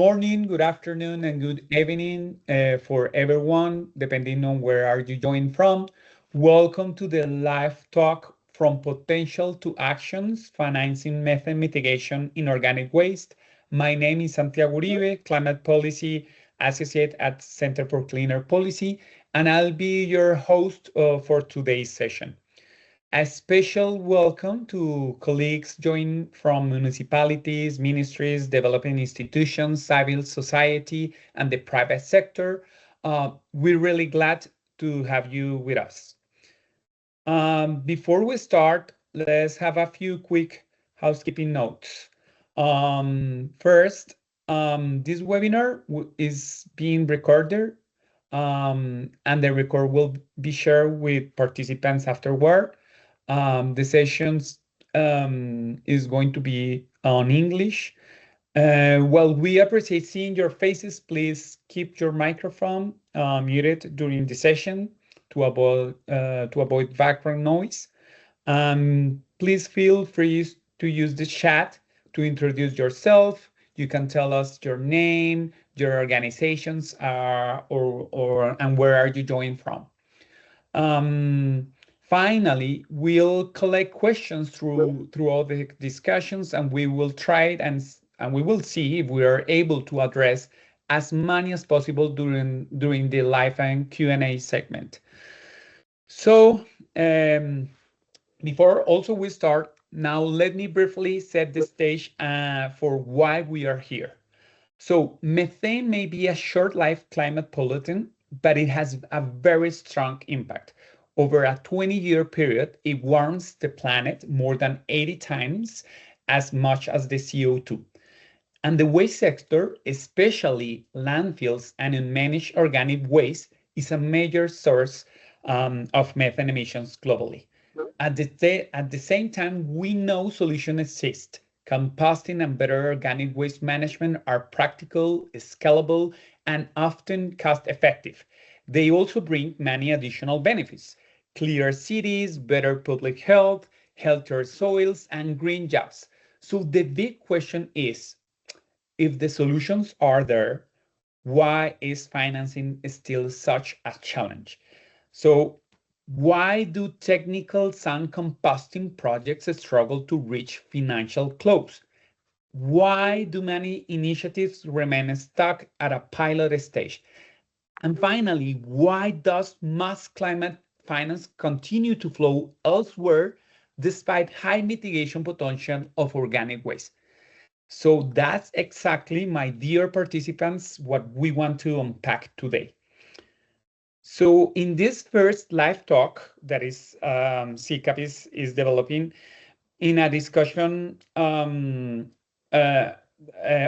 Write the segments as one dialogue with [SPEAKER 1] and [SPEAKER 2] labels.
[SPEAKER 1] morning, good afternoon, and good evening for everyone, depending on where are you joining from. Welcome to the live talk from potential to actions, financing methane mitigation in organic waste. My name is Santiago Uribe, Climate Policy Associate at Center for Cleaner Policy, and I'll be your host for today's session. A special welcome to colleagues joining from municipalities, ministries, developing institutions, civil society, and the private sector. We're really glad to have you with us. Before we start, let's have a few quick housekeeping notes. First, this webinar is being recorded, and the record will be shared with participants afterward. The sessions is going to be on English. While we appreciate seeing your faces, please keep your microphone muted during the session to avoid background noise. Please feel free to use the chat to introduce yourself. You can tell us your name, your organizations, and where are you joining from. Finally, we'll collect questions through all the discussions, and we will try it and we will see if we are able to address as many as possible during the live and Q&A segment. So before also we start, now let me briefly set the stage for why we are here. So methane may be a short-lived climate pollutant, but it has a very strong impact. Over a 20-year period, it warms the planet more than 80 times as much as the CO2. And the waste sector, especially landfills and unmanaged organic waste, is a major source of methane emissions globally. At the same time, we know solutions exist. Composting and better organic waste management are practical, scalable, and often cost-effective. They also bring many additional benefits: cleaner cities, better public health, healthier soils, and green jobs. So the big question is, if the solutions are there, why is financing still such a challenge? So why do technical sand composting projects struggle to reach financial close? Why do many initiatives remain stuck at a pilot stage? And finally, why does mass climate finance continue to flow elsewhere despite high mitigation potential of organic waste? So that's exactly, my dear participants, what we want to unpack today. So in this first live talk that is CCAP is developing in a discussion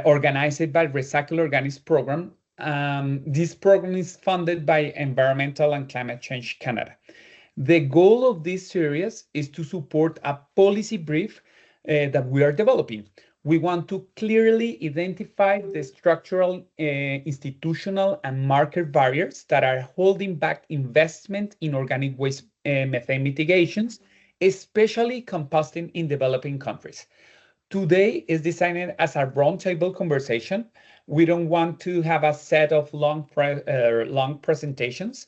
[SPEAKER 1] organized by Recycle Organics program. This program is funded by Environmental and Climate Change Canada. The goal of this series is to support a policy brief that we are developing. We want to clearly identify the structural, institutional, and market barriers that are holding back investment in organic waste methane mitigations, especially composting in developing countries. Today is designed as a roundtable conversation. We don't want to have a set of long presentations.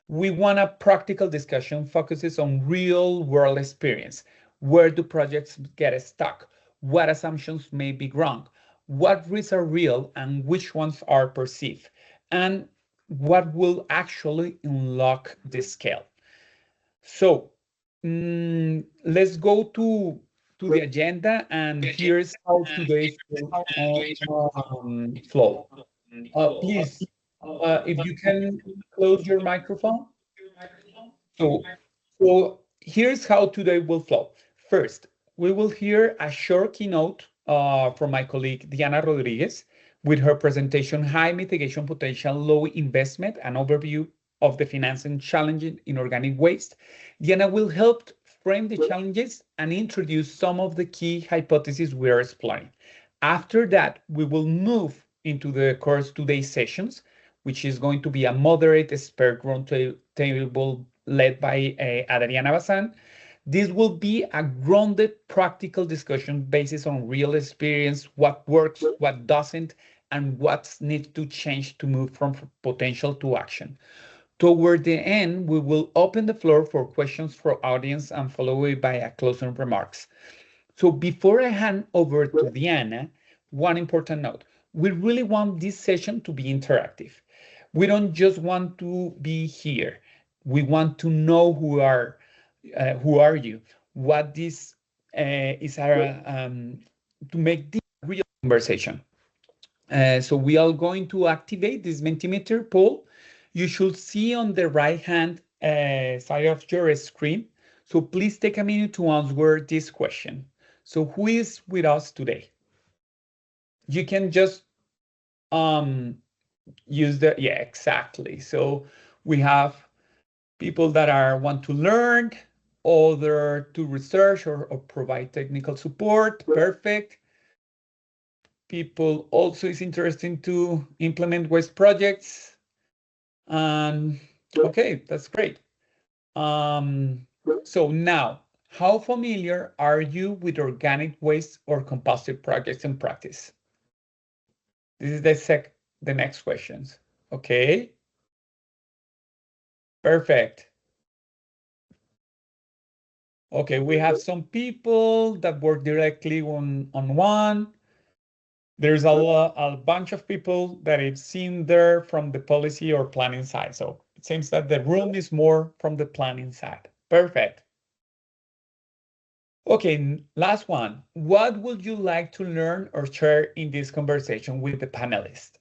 [SPEAKER 1] We want a practical discussion focuses on real world experience. Where do projects get stuck? What assumptions may be wrong? What risks are real and which ones are perceived? And what will actually unlock the scale? So let's go to the agenda, and here's how today's flow. Please, if you can close your microphone. So here's how today will flow. First, we will hear a short keynote from my colleague Diana Rodriguez with her presentation, High Mitigation Potential, Low Investment, an overview of the financing challenges in organic waste. Diana will help frame the challenges and introduce some of the key hypotheses we are exploring. After that, we will move into the course today's sessions, which is going to be a moderate expert roundtable led by Adriana Bazan. This will be a grounded practical discussion based on real experience, what works, what doesn't, and what needs to change to move from potential to action. Toward the end, we will open the floor for questions from audience and followed by a closing remarks. So before I hand over to Diana, one important note. We really want this session to be interactive. We don't just want to be here. We want to know who are you, what this is our, to make this a real conversation. So we are going to activate this Mentimeter poll. You should see on the right-hand side of your screen. So please take a minute to answer this question. So who is with us today? You can just use the, yeah, exactly. So we have people that want to learn, other to research or provide technical support. Perfect. People also is interested to implement waste projects. And okay, that's great. So now, how familiar are you with organic waste or composting projects in practice? This is the next questions. Okay. Perfect. Okay, we have some people that work directly on one. There's a bunch of people that I've seen there from the policy or planning side. So it seems that the room is more from the planning side. Perfect. Okay, last one. What would you like to learn or share in this conversation with the panelists?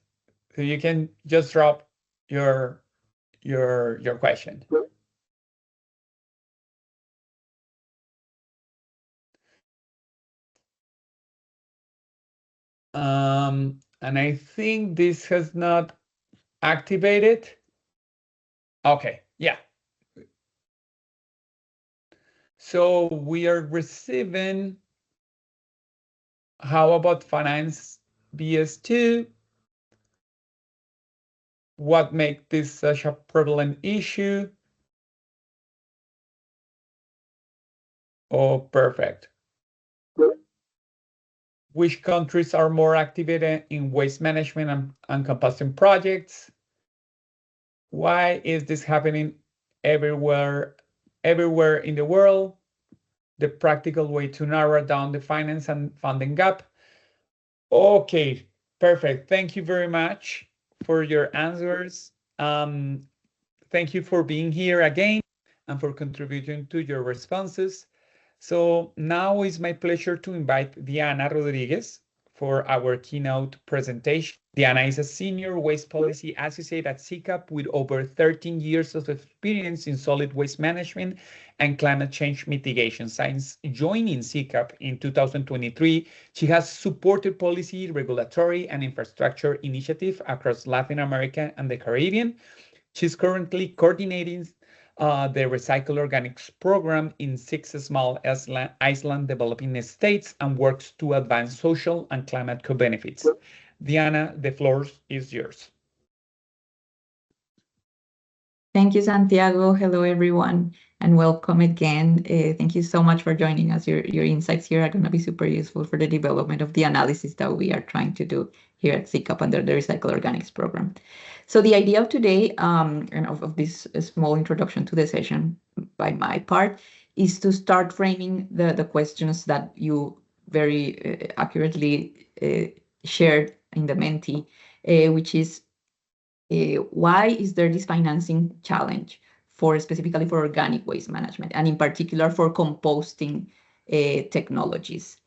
[SPEAKER 1] So you can just drop your question. And I think this has not activated. Okay, yeah. So we are receiving, how about finance BS2? What makes this such a prevalent issue? Oh, perfect. Which countries are more activated in waste management and composting projects? Why is this happening everywhere in the world? The practical way to narrow down the finance and funding gap. Okay, perfect. Thank you very much for your answers. Thank you for being here again and for contributing to your responses. So now it's my pleasure to invite Diana Rodriguez for our keynote presentation. Diana is a senior waste policy associate at CCAP with over 13 years of experience in solid waste management and climate change mitigation. Since joining CCAP in 2023, she has supported policy, regulatory, and infrastructure initiatives across Latin America and the Caribbean. She's currently coordinating the Recycle Organics program in 6 small island developing states and works to advance social and climate co-benefits. Diana, the floor is yours.
[SPEAKER 2] Thank you, Santiago. Hello, everyone, and welcome again. Thank you so much for joining us. Your insights here are going to be super useful for the development of the analysis that we are trying to do here at CCAP under the Recycle Organics program. So the idea of today, and of this small introduction to the session by my part, is to start framing the questions that you very accurately shared in the Menti, which is why is there this financing challenge specifically for organic waste management and in particular for composting technologies?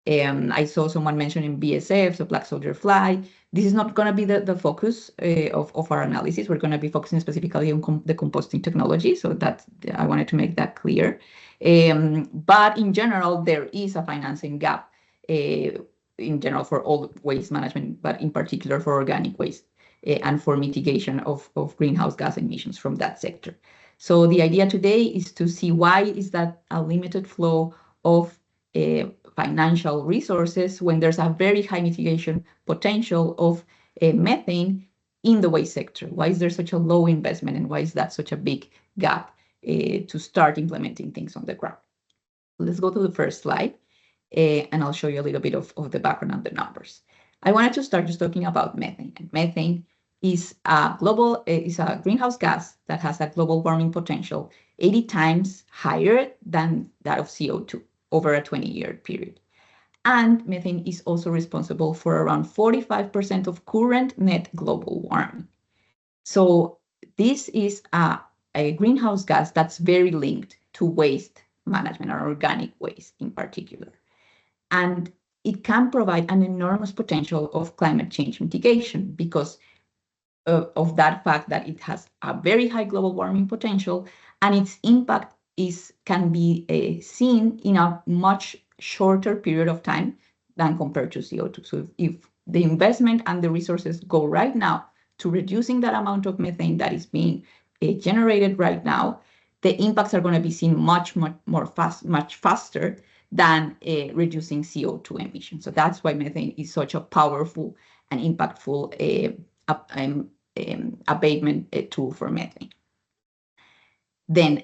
[SPEAKER 2] I saw someone mentioning BSF, so black soldier fly. This is not going to be the focus of our analysis. We're going to be focusing specifically on the composting technology, so that I wanted to make that clear. But in general, there is a financing gap in general for all waste management, but in particular for organic waste and for mitigation of greenhouse gas emissions from that sector. So the idea today is to see why is that a limited flow of financial resources when there's a very high mitigation potential of methane in the waste sector. Why is there such a low investment and why is that such a big gap to start implementing things on the ground? Let's go to the first slide and I'll show you a little bit of the background and the numbers. I wanted to start just talking about methane. And methane is a greenhouse gas that has a global warming potential 80 times higher than that of CO2 over a 20-year period. And methane is also responsible for around 45% of current net global warming. So this is a greenhouse gas that's very linked to waste management, or organic waste in particular. And it can provide an enormous potential of climate change mitigation because of that fact that it has a very high global warming potential, and its impact can be seen in a much shorter period of time than compared to CO2. So if the investment and the resources go right now to reducing that amount of methane that is being generated right now, the impacts are going to be seen much faster than reducing CO2 emissions. So that's why methane is such a powerful and impactful abatement tool for methane. Then,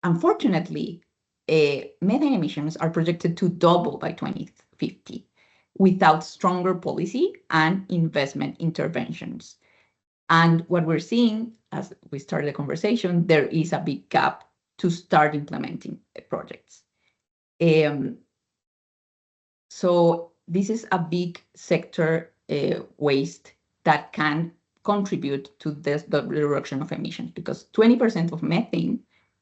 [SPEAKER 2] unfortunately, methane emissions are projected to double by 2050 without stronger policy and investment interventions. And what we're seeing, as we started the conversation, there is a big gap to start implementing projects. So this is a big sector waste that can contribute to the reduction of emissions, because 20% of methane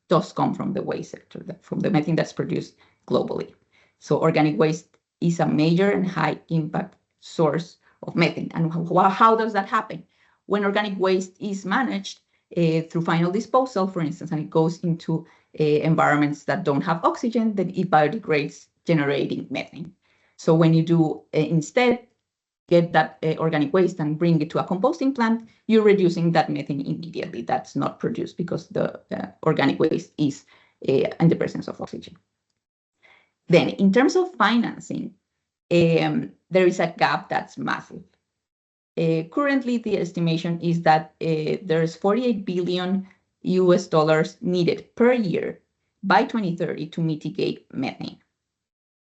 [SPEAKER 2] does come from the waste sector, from the methane that's produced globally. So organic waste is a major and high impact source of methane. And how does that happen? When organic waste is managed through final disposal, for instance, and it goes into environments that don't have oxygen, then it biodegrades, generating methane. So when you do instead get that organic waste and bring it to a composting plant, you're reducing that methane immediately. That's not produced because the organic waste is in the presence of oxygen. Then in terms of financing, there is a gap that's massive. Currently, the estimation is that there's $48 billion needed per year by 2030 to mitigate methane.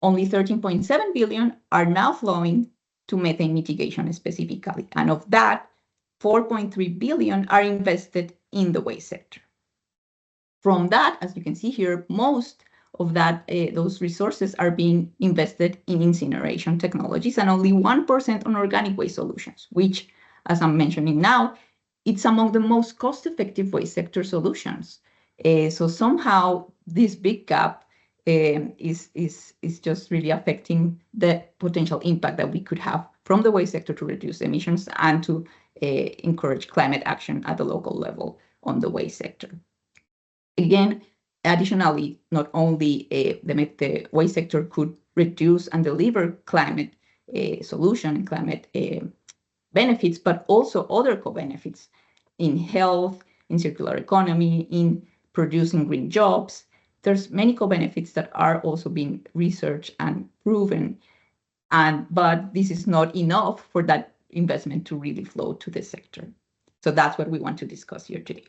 [SPEAKER 2] Only 13.7 billion are now flowing to methane mitigation specifically. And of that, 4.3 billion are invested in the waste sector. From that, as you can see here, most of those resources are being invested in incineration technologies and only 1% on organic waste solutions, which, as I'm mentioning now, it's among the most cost-effective waste sector solutions. So somehow this big gap is just really affecting the potential impact that we could have from the waste sector to reduce emissions and to encourage climate action at the local level on the waste sector. Again, additionally, not only the waste sector could reduce and deliver climate solution and climate benefits, but also other co-benefits in health, in circular economy, in producing green jobs. There's many co-benefits that are also being researched and proven, but this is not enough for that investment to really flow to the sector. So that's what we want to discuss here today.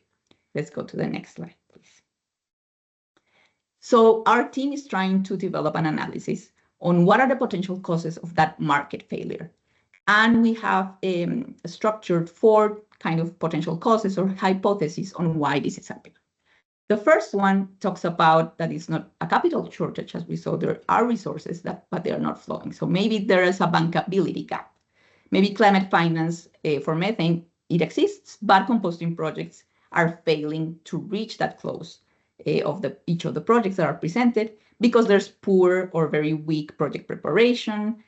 [SPEAKER 2] Let's go to the next slide, please. So our team is trying to develop an analysis on what are the potential causes of that market failure. And we have structured 4 kind of potential causes or hypotheses on why this is happening. The first one talks about that it's not a capital shortage, as we saw. There are resources but they are not flowing. So maybe there is a bankability gap. Maybe climate finance for methane, it exists, but composting projects are failing to reach that close of each of the projects that are presented because there's poor or very weak project preparation,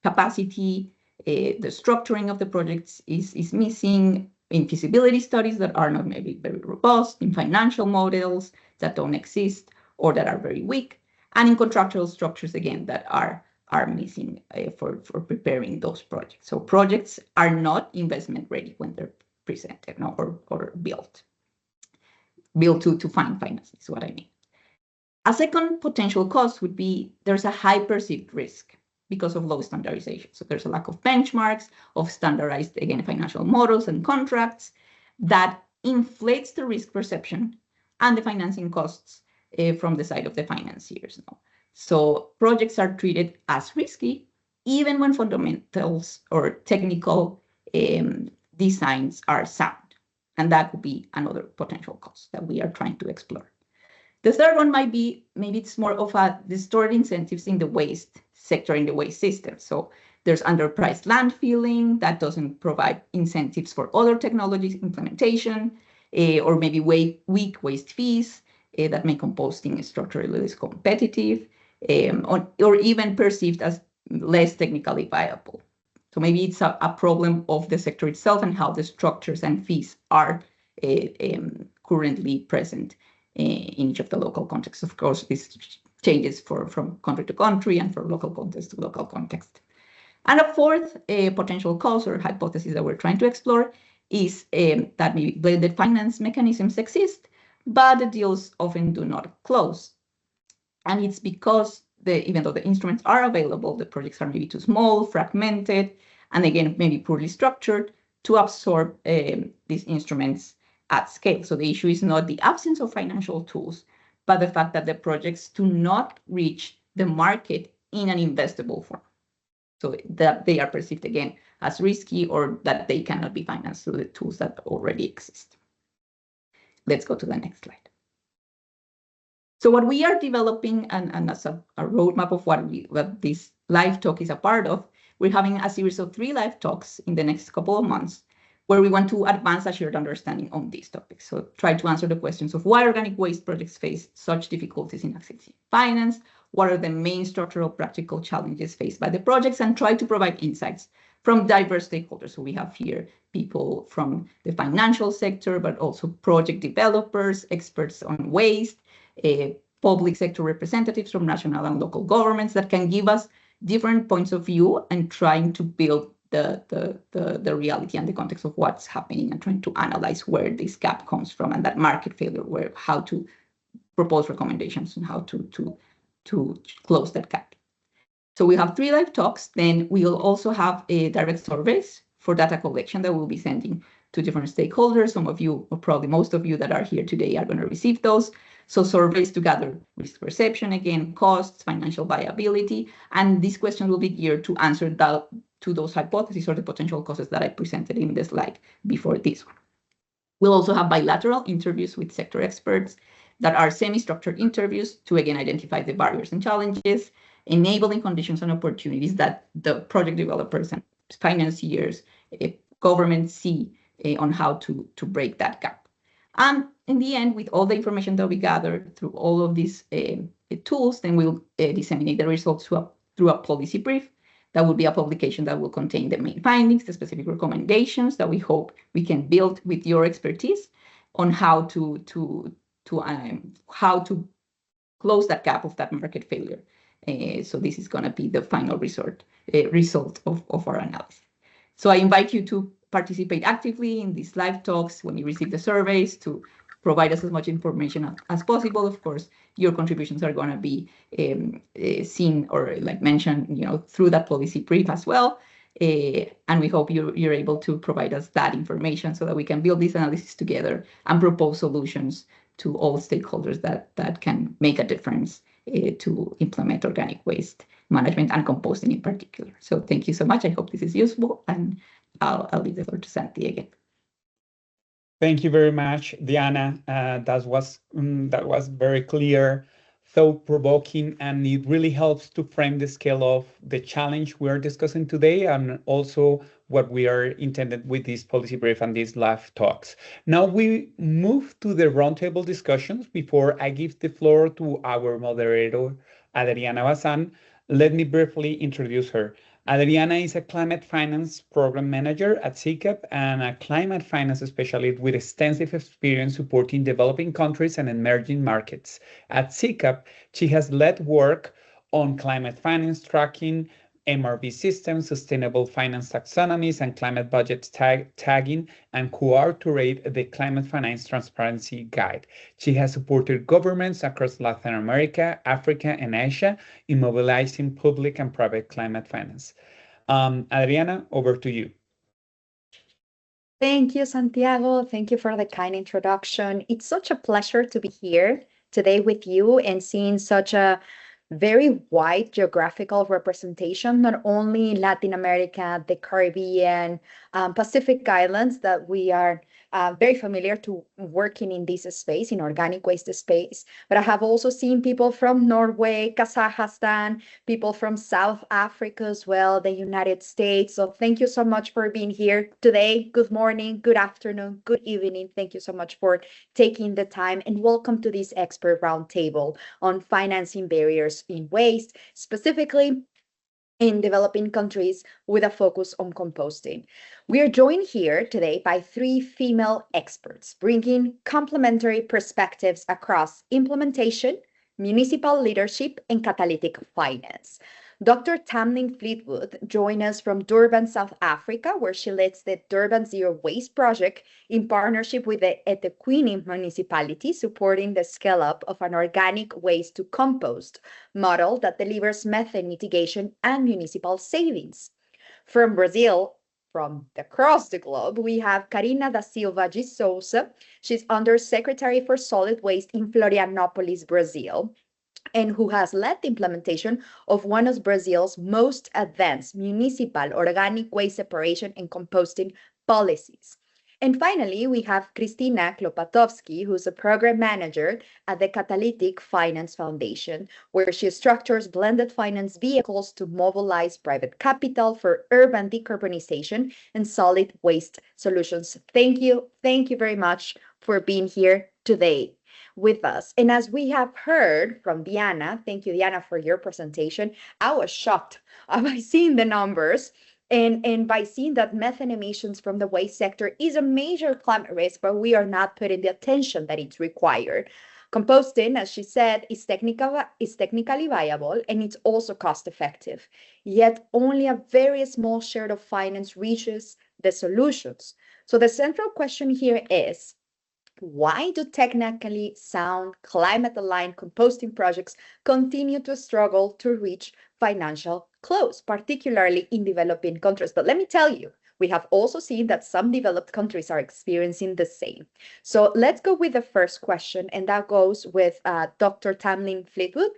[SPEAKER 2] capacity, the structuring of the projects is missing, in feasibility studies that are not maybe very robust, in financial models that don't exist or that are very weak, and in contractual structures, again, that are missing for preparing those projects. So projects are not investment ready when they're presented or built to find finance is what I mean. A second potential cause would be there's a high perceived risk because of low standardization. So there's a lack of benchmarks, of standardized, again, financial models and contracts that inflates the risk perception and the financing costs from the side of the financiers. So projects are treated as risky even when fundamentals or technical designs are sound. And that could be another potential cause that we are trying to explore. The third one might be, maybe it's more of a distorted incentives in the waste sector, in the waste system. So there's underpriced landfilling that doesn't provide incentives for other technologies implementation, or maybe weak waste fees that make composting structurally less competitive, or even perceived as less technically viable. So maybe it's a problem of the sector itself and how the structures and fees are currently present in each of the local contexts. Of course, this changes from country to country and from local context to local context. And a fourth potential cause or hypothesis that we're trying to explore is that maybe blended finance mechanisms exist, but the deals often do not close. And it's because even though the instruments are available, the projects are maybe too small, fragmented, and again, maybe poorly structured to absorb these instruments at scale. So the issue is not the absence of financial tools, but the fact that the projects do not reach the market in an investable form. So that they are perceived again as risky or that they cannot be financed through the tools that already exist. Let's go to the next slide. So what we are developing, and as a roadmap of what this live talk is a part of, we're having a series of 3 live talks in the next couple of months where we want to advance a shared understanding on these topics. So try to answer the questions of why organic waste projects face such difficulties in accessing finance, what are the main structural practical challenges faced by the projects, and try to provide insights from diverse stakeholders. So we have here people from the financial sector, but also project developers, experts on waste, public sector representatives from national and local governments that can give us different points of view and trying to build the reality and the context of what's happening and trying to analyze where this gap comes from and that market failure, how to propose recommendations and how to close that gap. So we have 3 live talks. Then we will also have direct surveys for data collection that we'll be sending to different stakeholders. Some of you, or probably most of you that are here today, are going to receive those. So surveys to gather risk perception, again, costs, financial viability, and these questions will be geared to answer to those hypotheses or the potential causes that I presented in the slide before this one. We'll also have bilateral interviews with sector experts that are semi-structured interviews to, again, identify the barriers and challenges, enabling conditions and opportunities that the project developers and financiers, governments see on how to break that gap. And in the end, with all the information that we gather through all of these tools, then we'll disseminate the results through a policy brief. That will be a publication that will contain the main findings, the specific recommendations that we hope we can build with your expertise on how to close that gap of that market failure. So this is going to be the final result of our analysis. So I invite you to participate actively in these live talks when you receive the surveys to provide us as much information as possible. Of course, your contributions are going to be seen or like mentioned, through that policy brief as well. And we hope you're able to provide us that information so that we can build this analysis together and propose solutions to all stakeholders that can make a difference to implement organic waste management and composting in particular. So thank you so much. I hope this is useful, and I'll leave the floor to Santi again.
[SPEAKER 1] Thank you very much, Diana. That was very clear, thought-provoking, and it really helps to frame the scale of the challenge we are discussing today, and also what we are intended with this policy brief and these live talks. Now we move to the roundtable discussions. Before I give the floor to our moderator, Adriana Bazan, let me briefly introduce her. Adriana is a climate finance program manager at CCAP and a climate finance specialist with extensive experience supporting developing countries and emerging markets. At CCAP, she has led work on climate finance tracking, MRV systems, sustainable finance taxonomies, and climate budget tagging, and co-authored the Climate Finance Transparency Guide. She has supported governments across Latin America, Africa, and Asia in mobilizing public and private climate finance. Adriana, over to you.
[SPEAKER 3] Thank you, Santiago. Thank you for the kind introduction. It's such a pleasure to be here today with you and seeing such a very wide geographical representation, not only in Latin America, the Caribbean, Pacific Islands, that we are very familiar to working in this space, in organic waste space. But I have also seen people from Norway, Kazakhstan, people from South Africa as well, the United States. So thank you so much for being here today. Good morning, good afternoon, good evening. Thank you so much for taking the time, and welcome to this expert roundtable on financing barriers in waste, specifically in developing countries with a focus on composting. We are joined here today by three female experts, bringing complementary perspectives across implementation, municipal leadership, and catalytic finance. Dr. Tamlin Fleetwood joined us from Durban, South Africa, where she leads the Durban Zero Waste Project in partnership with the eThekwini municipality, supporting the scale-up of an organic waste to compost model that delivers methane mitigation and municipal savings. From Brazil, from across the globe, we have Karina da Silva de Souza. She's Undersecretary for Solid Waste in Florianópolis, Brazil, and who has led the implementation of one of Brazil's most advanced municipal organic waste separation and composting policies. And finally, we have Kristina Klopatowski, who's a program manager at the Catalytic Finance Foundation, where she structures blended finance vehicles to mobilize private capital for urban decarbonization and solid waste solutions. Thank you very much for being here today with us. And as we have heard from Diana, thank you, Diana, for your presentation. I was shocked by seeing the numbers and by seeing that methane emissions from the waste sector is a major climate risk, but we are not putting the attention that it's required. Composting, as she said, is technically viable, and it's also cost effective. Yet only a very small share of finance reaches the solutions. So the central question here is, why do technically sound, climate-aligned composting projects continue to struggle to reach financial close, particularly in developing countries? But let me tell you, we have also seen that some developed countries are experiencing the same. So let's go with the first question, and that goes with Dr. Tamlin Fleetwood.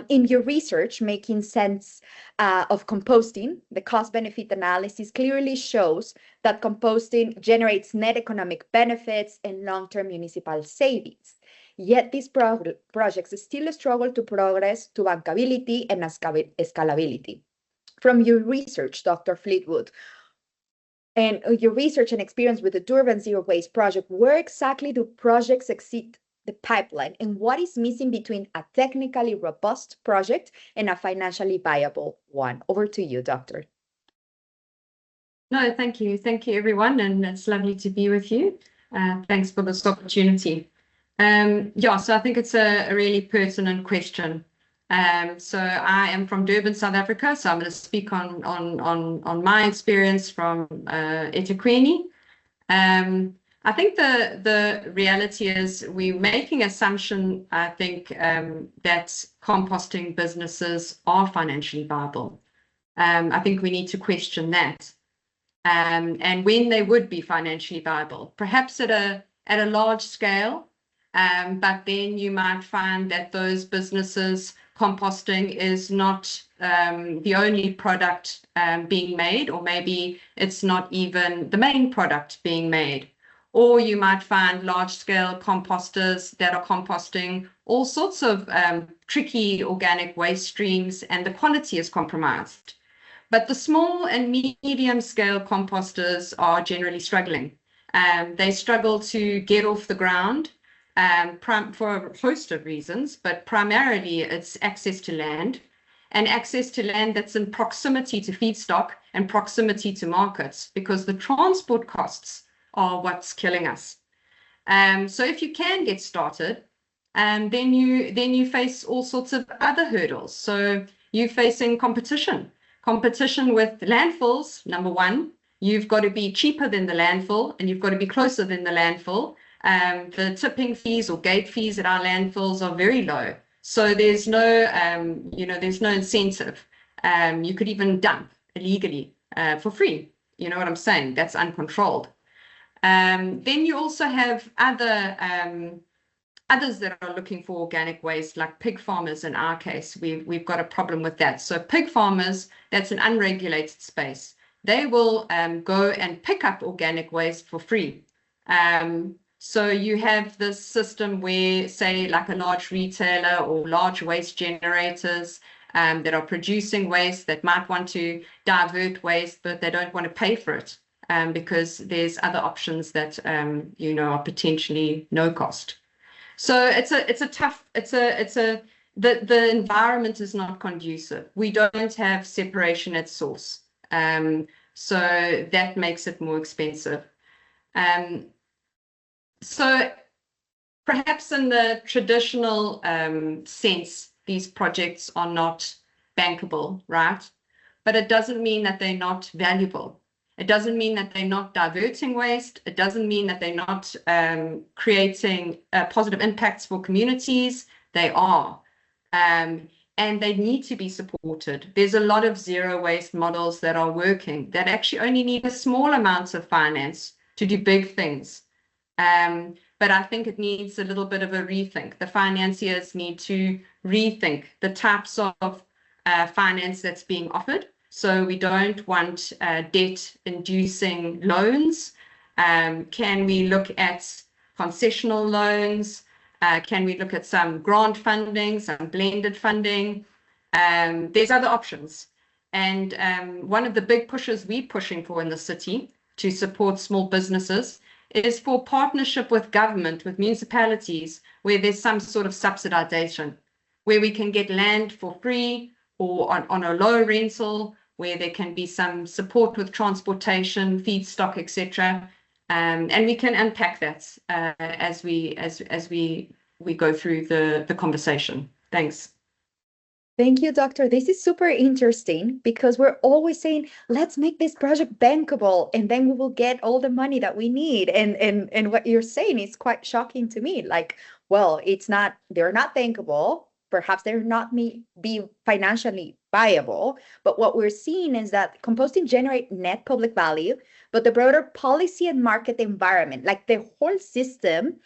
[SPEAKER 3] In your research, Making Sense of Composting, the cost-benefit analysis clearly shows that composting generates net economic benefits and long-term municipal savings. Yet these projects still struggle to progress to bankability and scalability. From your research, Dr. Fleetwood, and your research and experience with the Durban Zero Waste Project, where exactly do projects exceed the pipeline, and what is missing between a technically robust project and a financially viable one? Over to you, Doctor.
[SPEAKER 4] No, thank you. Thank you, everyone, and it's lovely to be with you. Thanks for this opportunity. So I think it's a really pertinent question. So I am from Durban, South Africa, so I'm going to speak on my experience from eThekwini. I think the reality is we're making assumption, I think, that composting businesses are financially viable. I think we need to question that. And when they would be financially viable, perhaps at a large scale, but then you might find that those businesses, composting is not the only product being made, or maybe it's not even the main product being made. Or you might find large-scale composters that are composting all sorts of tricky organic waste streams, and the quality is compromised. But the small and medium-scale composters are generally struggling. They struggle to get off the ground for a host of reasons, but primarily it's access to land, and access to land that's in proximity to feedstock and proximity to markets, because the transport costs are what's killing us. So if you can get started, then you face all sorts of other hurdles. So you're facing competition with landfills. Number one, you've got to be cheaper than the landfill, and you've got to be closer than the landfill. The tipping fees or gate fees at our landfills are very low, so there's no there's no incentive. You could even dump illegally for free. You know what I'm saying? That's uncontrolled. Then you also have other others that are looking for organic waste, like pig farmers in our case, we've got a problem with that. So pig farmers, that's an unregulated space. They will go and pick up organic waste for free. So you have this system where, say, like a large retailer or large waste generators that are producing waste that might want to divert waste, but they don't want to pay for it because there's other options that are potentially no cost. So the environment is not conducive. We don't have separation at source. So that makes it more expensive. So perhaps in the traditional sense, these projects are not bankable, right? But it doesn't mean that they're not valuable. It doesn't mean that they're not diverting waste. It doesn't mean that they're not creating positive impacts for communities. They are. And they need to be supported. There's a lot of zero waste models that are working that actually only need a small amount of finance to do big things. But I think it needs a little bit of a rethink. The financiers need to rethink the types of finance that's being offered. So we don't want debt-inducing loans. Can we look at concessional loans? Can we look at some grant funding, some blended funding? There's other options. And one of the big pushes we're pushing for in the city to support small businesses is for partnership with government, with municipalities, where there's some sort of subsidization, where we can get land for free or on a low rental, where there can be some support with transportation, feedstock, etc. And we can unpack that as we go through the conversation. Thanks.
[SPEAKER 3] Thank you, Doctor. This is super interesting because we're always saying, let's make this project bankable, and then we will get all the money that we need. And what you're saying is quite shocking to me. Like, well, they're not bankable. Perhaps they're not be financially viable. But what we're seeing is that composting generates net public value, but the broader policy and market environment, like the whole system,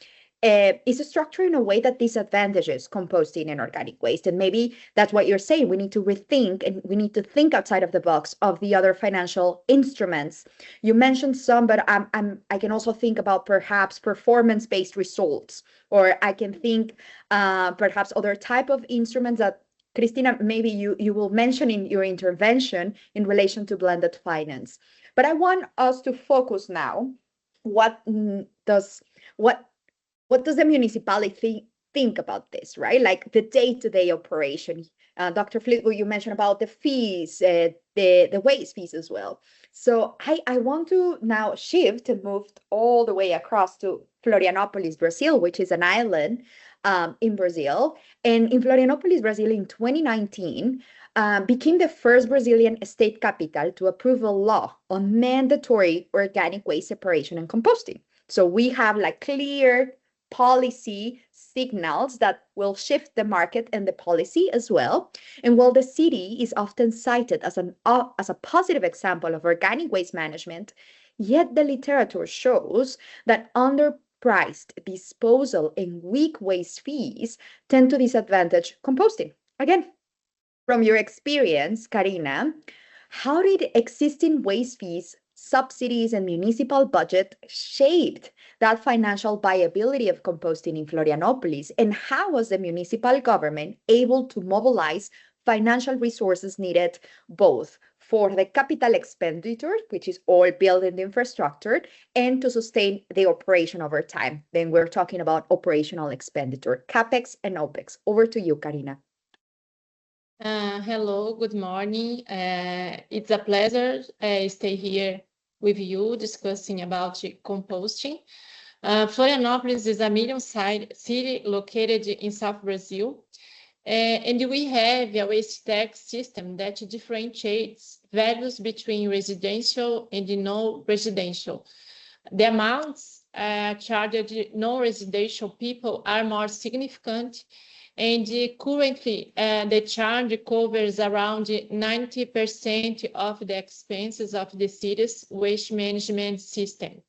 [SPEAKER 3] is structured in a way that disadvantages composting and organic waste. And maybe that's what you're saying. We need to rethink, and we need to think outside of the box of the other financial instruments. You mentioned some, but I can also think about perhaps performance-based results, or I can think perhaps other type of instruments that, Cristina, maybe you will mention in your intervention in relation to blended finance. But I want us to focus now. What does the municipality think about this, right? Like the day-to-day operation. Dr. Fleetwood, you mentioned about the fees, the waste fees as well. So I want to now shift and move all the way across to Florianópolis, Brazil, which is an island in Brazil. And in Florianópolis, Brazil, in 2019, became the first Brazilian state capital to approve a law on mandatory organic waste separation and composting. So we have like clear policy signals that will shift the market and the policy as well. And while the city is often cited as a positive example of organic waste management, yet the literature shows that underpriced disposal and weak waste fees tend to disadvantage composting. Again, from your experience, Karina, how did existing waste fees, subsidies, and municipal budget shaped that financial viability of composting in Florianópolis? And how was the municipal government able to mobilize financial resources needed both for the capital expenditure, which is all building the infrastructure, and to sustain the operation over time? Then we're talking about operational expenditure, CAPEX and OPEX. Over to you, Karina.
[SPEAKER 5] Hello, good morning. It's a pleasure to stay here with you discussing about composting. Florianópolis is a medium-sized city located in South Brazil, and we have a waste tax system that differentiates values between residential and non-residential. The amounts charged non-residential people are more significant, and currently the charge covers around 90% of the expenses of the city's waste management system.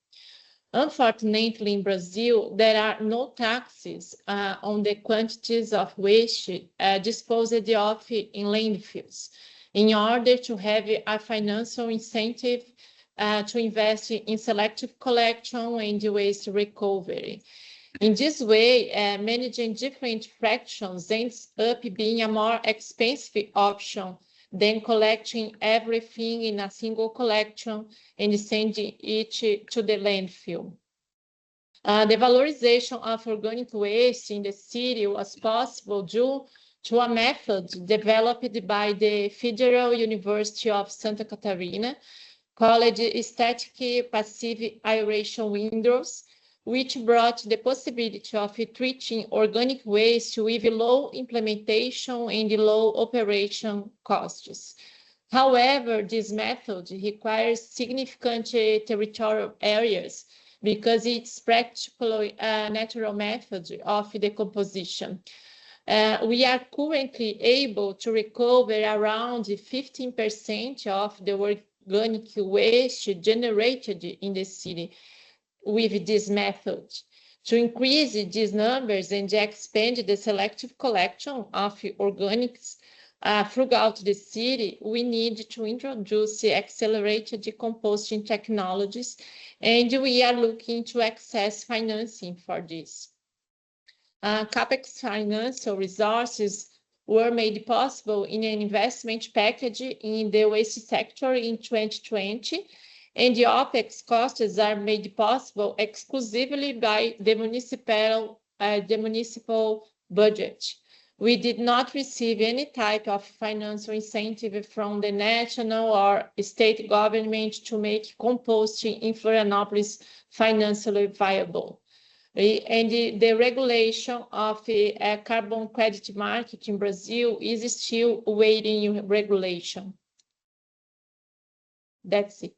[SPEAKER 5] Unfortunately, in Brazil, there are no taxes on the quantities of waste disposed of in landfills in order to have a financial incentive to invest in selective collection and waste recovery. In this way, managing different fractions ends up being a more expensive option than collecting everything in a single collection and sending it to the landfill. The valorization of organic waste in the city was possible due to a method developed by the Federal University of Santa Catarina called static passive aeration windows, which brought the possibility of treating organic waste with low implementation and low operation costs. However, this method requires significant territorial areas because it's practically a natural method of decomposition. We are currently able to recover around 15% of the organic waste generated in the city with this method. To increase these numbers and expand the selective collection of organics throughout the city, we need to introduce accelerated composting technologies, and we are looking to access financing for this. CAPEX financial resources were made possible in an investment package in the waste sector in 2020, and the OPEX costs are made possible exclusively by the municipal budget. We did not receive any type of financial incentive from the national or state government to make composting in Florianopolis financially viable. And the regulation of a carbon credit market in Brazil is still awaiting regulation. That's it.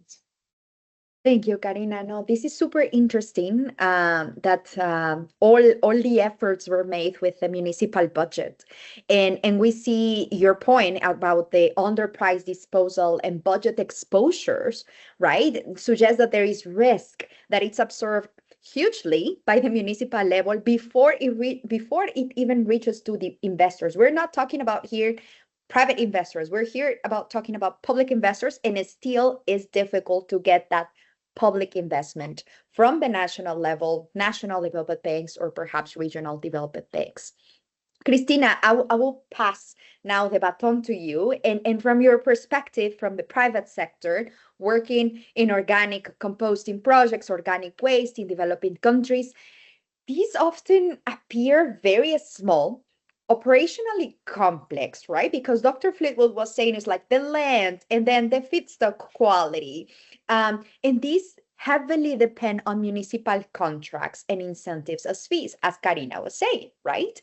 [SPEAKER 3] Thank you, Karina. No, this is super interesting that all the efforts were made with the municipal budget. And we see your point about the underpriced disposal and budget exposures, right? Suggests that there is risk that it's absorbed hugely by the municipal level before it even reaches to the investors. We're not talking about here private investors. We're here about talking about public investors, and it still is difficult to get that public investment from the national level, national development banks, or perhaps regional development banks. Cristina, I will pass now the baton to you. And from your perspective, from the private sector, working in organic composting projects, organic waste in developing countries, these often appear very small, operationally complex, right? Because Dr. Fleetwood was saying it's like the land and then the feedstock quality. And these heavily depend on municipal contracts and incentives as fees, as Karina was saying, right?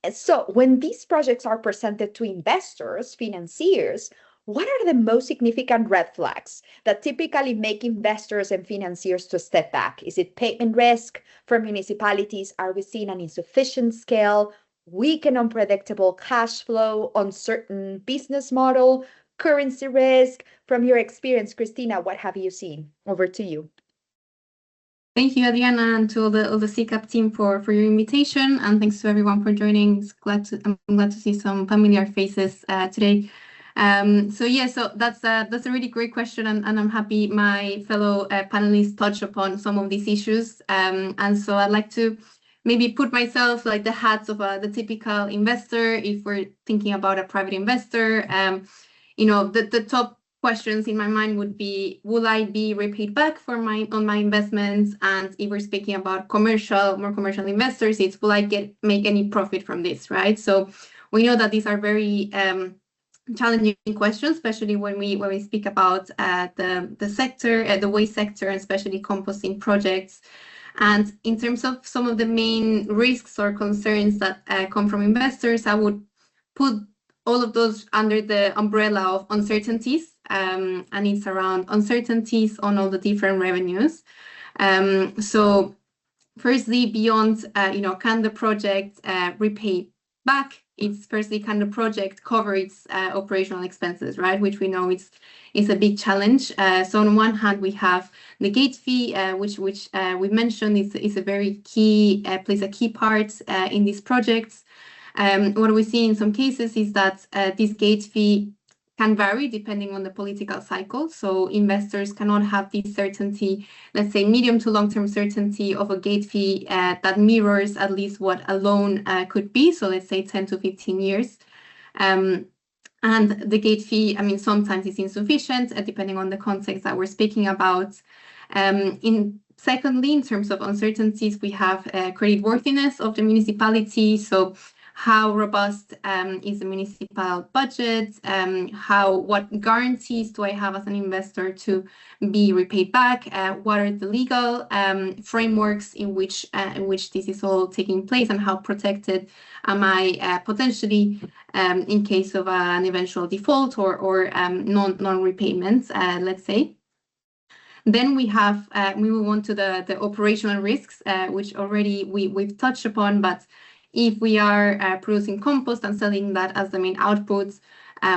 [SPEAKER 3] And so when these projects are presented to investors, financiers, what are the most significant red flags that typically make investors and financiers to step back? Is it payment risk for municipalities? Are we seeing an insufficient scale, weak and unpredictable cash flow, uncertain business model, currency risk? From your experience, Cristina, what have you seen? Over to you.
[SPEAKER 6] Thank you, Adriana, and to all the CCAP team for your invitation, and thanks to everyone for joining. I'm glad to see some familiar faces today. So that's a really great question, and I'm happy my fellow panelists touch upon some of these issues. And so I'd like to maybe put myself like the hats of the typical investor. If we're thinking about a private investor, the top questions in my mind would be, will I be repaid back on my investments? And if we're speaking about more commercial investors, it's, will I make any profit from this, right? So we know that these are very challenging questions, especially when we speak about the sector, the waste sector, and especially composting projects. And in terms of some of the main risks or concerns that come from investors, I would put all of those under the umbrella of uncertainties, and it's around uncertainties on all the different revenues. So firstly, beyond, can the project repay back it's firstly, can the project cover its operational expenses, right? Which we know is a big challenge. So on one hand, we have the gate fee, which we mentioned is a very key, plays a key part in these projects. What we see in some cases is that this gate fee can vary depending on the political cycle. So investors cannot have the certainty, let's say medium to long-term certainty of a gate fee that mirrors at least what a loan could be. So let's say 10 to 15 years. And the gate fee, I mean, sometimes is insufficient depending on the context that we're speaking about. Secondly, in terms of uncertainties, we have creditworthiness of the municipality. So how robust is the municipal budget? What guarantees do I have as an investor to be repaid back? What are the legal frameworks in which this is all taking place, and how protected am I potentially in case of an eventual default or non-repayment, let's say. Then we move on to the operational risks, which already we've touched upon, but if we are producing compost and selling that as the main outputs,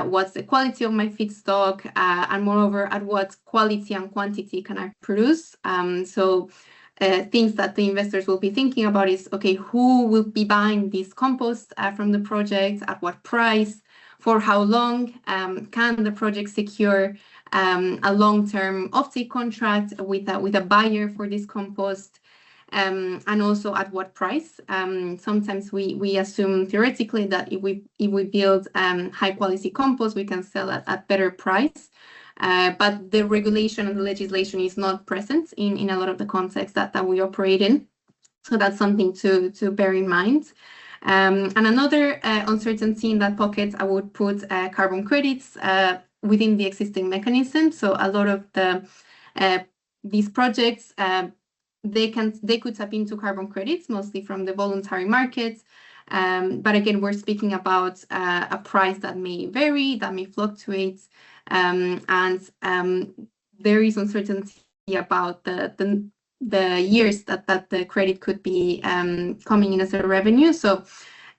[SPEAKER 6] what's the quality of my feedstock, and moreover, at what quality and quantity can I produce? So things that the investors will be thinking about is, okay, who will be buying this compost from the project, at what price, for how long, can the project secure a long-term offtake contract with a buyer for this compost? And also at what price. Sometimes we assume theoretically that if we build high quality compost, we can sell at better price. But the regulation and the legislation is not present in a lot of the contexts that we operate in. So that's something to bear in mind. And another uncertainty in that pocket, I would put carbon credits within the existing mechanism. So a lot of these projects, they could tap into carbon credits, mostly from the voluntary markets. But again, we're speaking about a price that may vary, that may fluctuate, and there is uncertainty about the years that the credit could be coming in as a revenue. So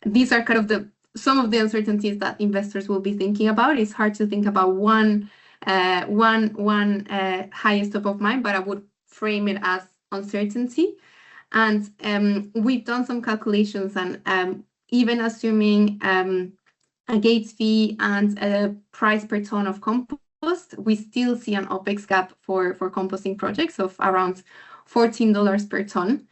[SPEAKER 6] these are kind of some of the uncertainties that investors will be thinking about. It's hard to think about one highest top of mind, but I would frame it as uncertainty. And we've done some calculations, and even assuming a gate fee and a price per ton of compost, we still see an OPEX gap for composting projects of around $14 per ton.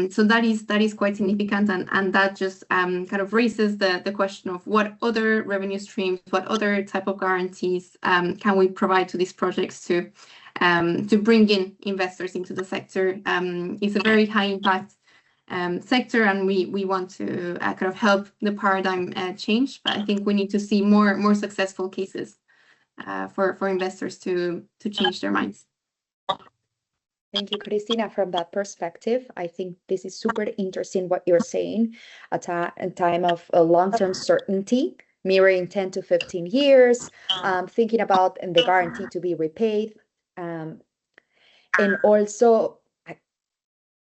[SPEAKER 6] So that is quite significant, and that just kind of raises the question of what other revenue streams, what other type of guarantees can we provide to these projects to bring in investors into the sector. It's a very high impact sector, and we want to kind of help the paradigm change. But I think we need to see more successful cases for investors to change their minds.
[SPEAKER 3] Thank you, Cristina. From that perspective, I think this is super interesting what you're saying. A time of long-term certainty, mirroring 10 to 15 years, thinking about the guarantee to be repaid. And also,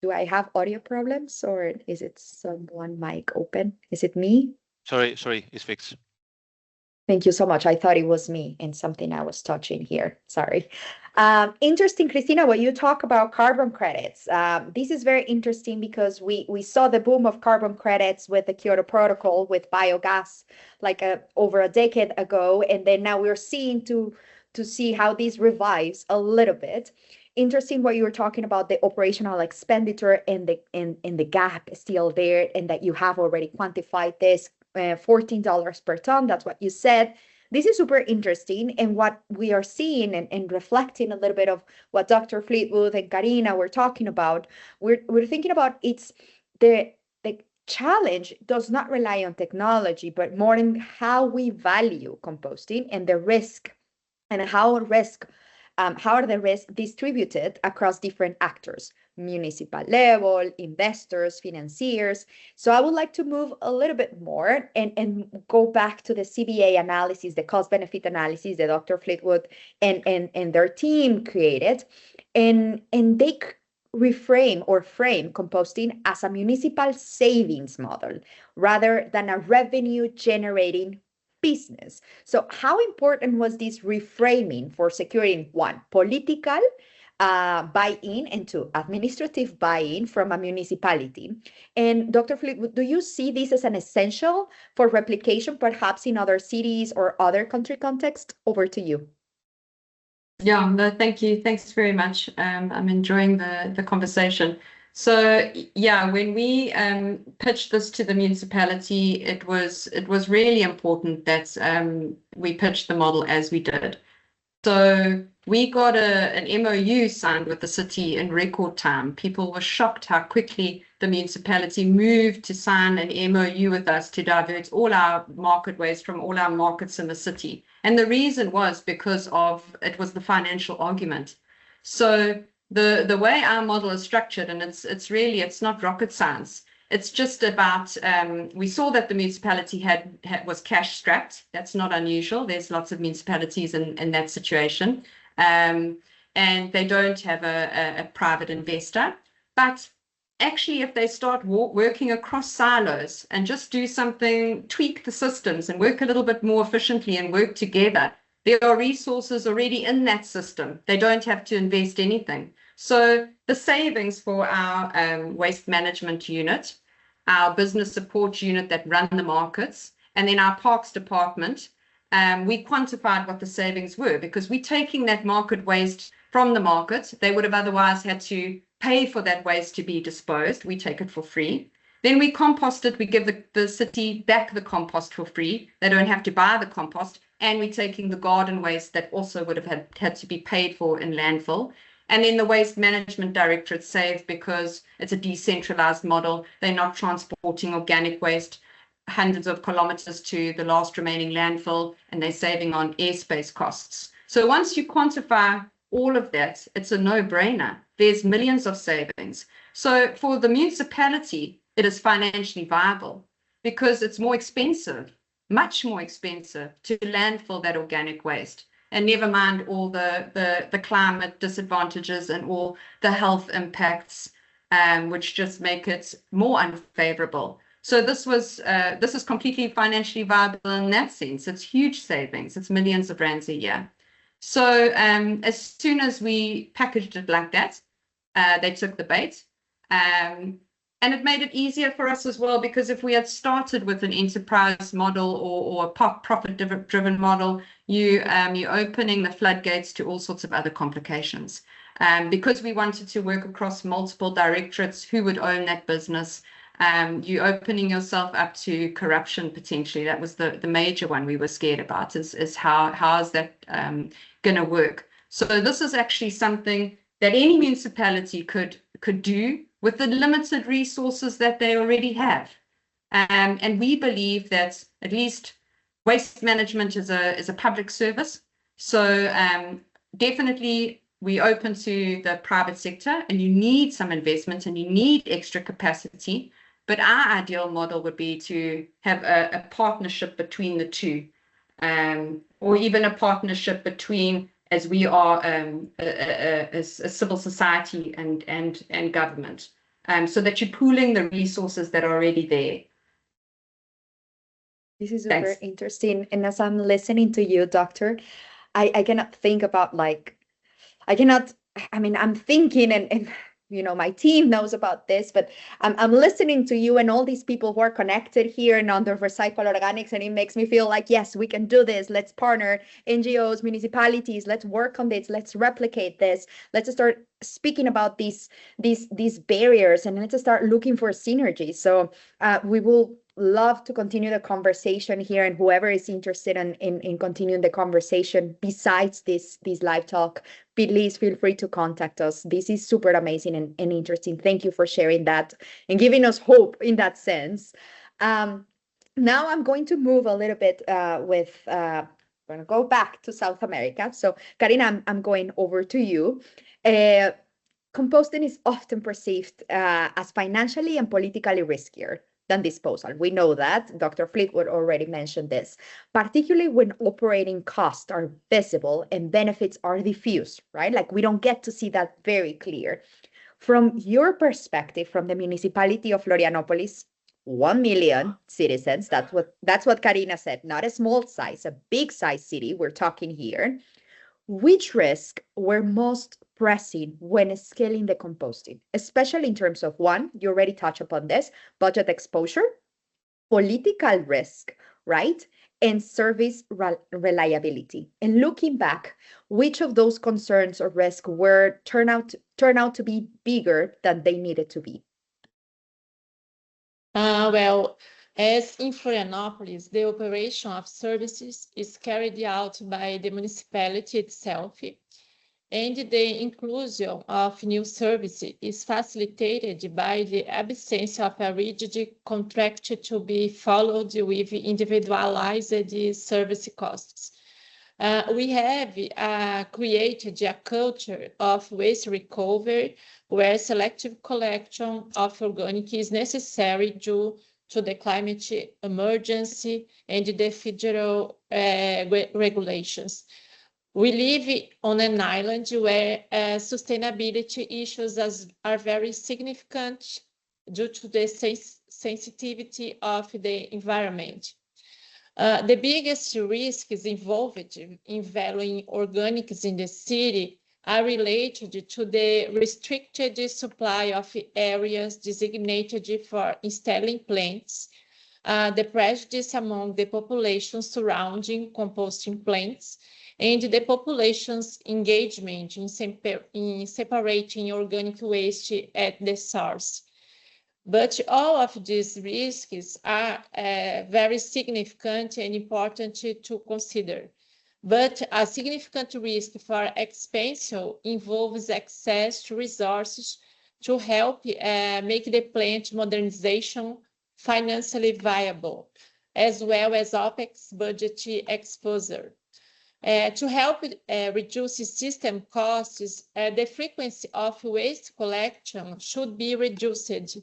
[SPEAKER 3] do I have audio problems, or is it someone mic open? Is it me?
[SPEAKER 7] Sorry, it's fixed.
[SPEAKER 3] Thank you so much. I thought it was me and something I was touching here. Sorry. Interesting, Cristina, when you talk about carbon credits. This is very interesting because we saw the boom of carbon credits with the Kyoto Protocol, with biogas, like over a decade ago. And then now we're seeing to see how this revives a little bit. Interesting what you were talking about, the operational expenditure and the gap still there, and that you have already quantified this. $14 per ton, that's what you said. This is super interesting, and what we are seeing and reflecting a little bit of what Dr. Fleetwood and Karina were talking about, we're thinking about it's the challenge does not rely on technology, but more in how we value composting and the risk, and how are the risks distributed across different actors, municipal level, investors, financiers. So I would like to move a little bit more and go back to the CBA analysis, the cost-benefit analysis that Dr. Fleetwood and their team created. And they reframe or frame composting as a municipal savings model rather than a revenue generating business. So how important was this reframing for securing one, political buy-in and two, administrative buy-in from a municipality? And Dr. Fleetwood, do you see this as an essential for replication perhaps in other cities or other country contexts? Over to you.
[SPEAKER 4] Yeah, no, thank you. Thanks very much. I'm enjoying the conversation. So yeah, when we pitched this to the municipality, it was really important that we pitched the model as we did. So we got an MOU signed with the city in record time. People were shocked how quickly the municipality moved to sign an MOU with us to divert all our market waste from all our markets in the city. And the reason was because it was the financial argument. So the way our model is structured, and it's not rocket science. It's just about, we saw that the municipality was cash strapped. That's not unusual. There's lots of municipalities in that situation. And they don't have a private investor. But actually, if they start working across silos and just do something, tweak the systems and work a little bit more efficiently and work together, there are resources already in that system. They don't have to invest anything. So the savings for our waste management unit, our business support unit that run the markets, and then our parks department, we quantified what the savings were, because we're taking that market waste from the market. They would have otherwise had to pay for that waste to be disposed. We take it for free. Then we compost it. We give the city back the compost for free. They don't have to buy the compost. And we're taking the garden waste that also would have had to be paid for in landfill. And then the Waste Management Directorate saves because it's a decentralized model. They're not transporting organic waste hundreds of kilometers to the last remaining landfill, and they're saving on airspace costs. So once you quantify all of that, it's a no-brainer. There's millions of savings. So for the municipality, it is financially viable because it's more expensive, much more expensive to landfill that organic waste. And never mind all the climate disadvantages and all the health impacts, which just make it more unfavorable. So this is completely financially viable in that sense. It's huge savings. It's millions of rands a year. So as soon as we packaged it like that, they took the bait. And it made it easier for us as well, because if we had started with an enterprise model or a profit-driven model, you're opening the floodgates to all sorts of other complications. Because we wanted to work across multiple directorates, who would own that business? You're opening yourself up to corruption potentially. That was the major one we were scared about, is how is that going to work? So this is actually something that any municipality could do with the limited resources that they already have. And we believe that at least waste management is a public service. So definitely we're open to the private sector, and you need some investment and you need extra capacity. But our ideal model would be to have a partnership between the two, or even a partnership between, as we are a civil society and government, so that you're pooling the resources that are already there.
[SPEAKER 3] This is super interesting. And as I'm listening to you, Doctor, I cannot think about I'm thinking and my team knows about this, but I'm listening to you and all these people who are connected here and under Recycle Organics, and it makes me feel like, yes, we can do this. Let's partner, NGOs, municipalities, let's work on this, let's replicate this, let's start speaking about these barriers, and let's start looking for synergies. So we will love to continue the conversation here, and whoever is interested in continuing the conversation besides this live talk, please feel free to contact us. This is super amazing and interesting. Thank you for sharing that and giving us hope in that sense. Now I'm going to move a little bit I'm going to go back to South America. So Karina, I'm going over to you. Composting is often perceived as financially and politically riskier than disposal. We know that. Dr. Fleetwood already mentioned this, particularly when operating costs are visible and benefits are diffuse, right? Like we don't get to see that very clear. From your perspective, from the municipality of Florianopolis, 1 million citizens, that's what Karina said, not a small size, a big size city we're talking here. Which risks were most pressing when scaling the composting, especially in terms of one, you already touched upon this, budget exposure, political risk, right? And service reliability. And looking back, which of those concerns or risks were turn out to be bigger than they needed to be?
[SPEAKER 5] Well, as in Florianopolis, the operation of services is carried out by the municipality itself, and the inclusion of new services is facilitated by the absence of a rigid contract to be followed with individualized service costs. We have created a culture of waste recovery where selective collection of organic is necessary due to the climate emergency and the federal regulations. We live on an island where sustainability issues are very significant due to the sensitivity of the environment. The biggest risks involved in valuing organics in the city are related to the restricted supply of areas designated for installing plants, the prejudice among the population surrounding composting plants, and the population's engagement in separating organic waste at the source. But all of these risks are very significant and important to consider. But a significant risk for expansion involves access to resources to help make the plant modernization financially viable, as well as OPEX budget exposure. To help reduce system costs, the frequency of waste collection should be reduced.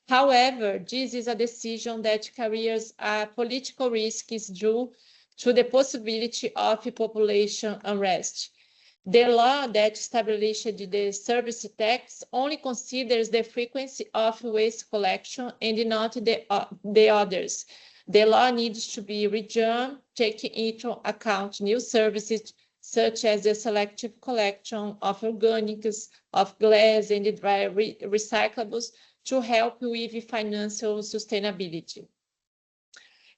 [SPEAKER 5] However, this is a decision that carries political risks due to the possibility of population unrest. The law that established the service tax only considers the frequency of waste collection and not the others. The law needs to be redone, taking into account new services such as the selective collection of organics, of glass and dry recyclables to help with financial sustainability.